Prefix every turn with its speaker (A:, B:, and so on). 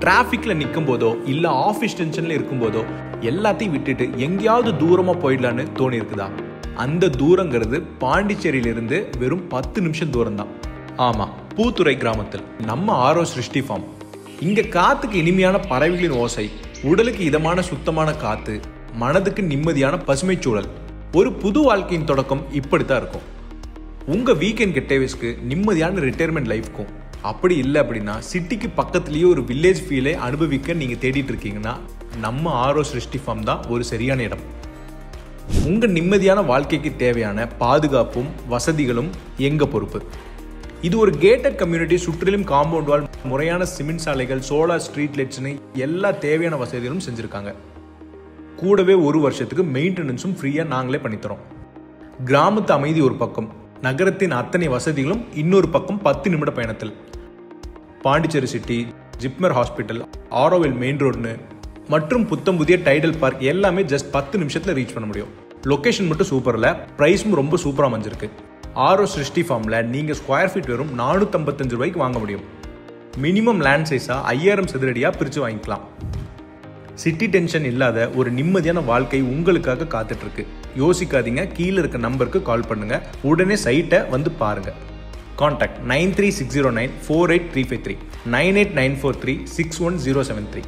A: டிராஃபிக்ல நிற்கும் போதோ இல்ல ஆஃபீஸ் டென்ஷன்ல இருக்கும் போதோ எல்லாத்தையும் விட்டுட்டு எங்கேயாவது தூரமா போயிடலான்னு தோணி இருக்குதா? அந்த தூரங்கிறது பாண்டிச்சேரியிலிருந்து வெறும் 10 நிமிஷம் தூரம் தான். ஆமா, பூத்துறை கிராமத்தில் நம்ம ஆரோ சிருஷ்டி ஃபார்ம். இங்க காத்துக்கு இனிமையான பறவைகளின் ஓசை, உடலுக்கு இதமான சுத்தமான காத்து, மனதுக்கு நிம்மதியான பசுமை சூழல். ஒரு புது வாழ்க்கையின் தொடக்கம் இப்படித்தான் இருக்கும். உங்க வீக்கெண்ட் கெட்டேவேஸ்க்கு நிம்மதியான ரிட்டையர்மெண்ட் லைஃப்க்கும், அப்படி இல்லை அப்படின்னா சிட்டிக்கு பக்கத்துலேயே ஒரு வில்லேஜ் ஃபீலை அனுபவிக்க நீங்கள் தேடிட்டு இருக்கீங்கன்னா நம்ம ஆரோ சிருஷ்டி ஃபார்ம் தான் ஒரு சரியான இடம். உங்கள் நிம்மதியான வாழ்க்கைக்கு தேவையான பாதுகாப்பும் வசதிகளும் எங்கள் பொறுப்பு. இது ஒரு கேட்டட் கம்யூனிட்டி, சுற்றிலும் காம்பவுண்ட் வால், முறையான சிமெண்ட் சாலைகள், சோலார் ஸ்ட்ரீட் லைட்ஸ்னு எல்லா தேவையான வசதிகளும் செஞ்சுருக்காங்க. கூடவே ஒரு வருஷத்துக்கு மெயின்டெனன்ஸும் ஃப்ரீயாக நாங்களே பண்ணித்தரோம். கிராமத்து அமைதி ஒரு பக்கம், நகரத்தின் அத்தனை வசதிகளும் இன்னொரு பக்கம் 10 நிமிட பயணத்தில். Pondicherry city, JIPMER hospital, Auroville main ரோடுன்னு மற்றும் புத்தம் புதிய டைடல் பார்க் எல்லாமே ஜஸ்ட் 10 நிமிஷத்தில் ரீச் பண்ண முடியும். லொக்கேஷன் மட்டும் சூப்பரில், ப்ரைஸும் ரொம்ப சூப்பராக அமைஞ்சிருக்கு. ஆரோ சிருஷ்டி ஃபார்மில் நீங்கள் ஸ்கொயர் ஃபீட் வெறும் 455 ரூபாய்க்கு வாங்க முடியும். மினிமம் லேண்ட் சைஸாக 5000 சதுரடியாக பிரித்து வாங்கிக்கலாம். சிட்டி டென்ஷன் இல்லாத ஒரு நிம்மதியான வாழ்க்கை உங்களுக்காக காத்துட்ருக்கு. யோசிக்காதீங்க, கீழே இருக்க நம்பருக்கு கால் பண்ணுங்க, உடனே சைட்டை வந்து பாருங்க. கான்டாக்ட் 9360948353 98943 61073.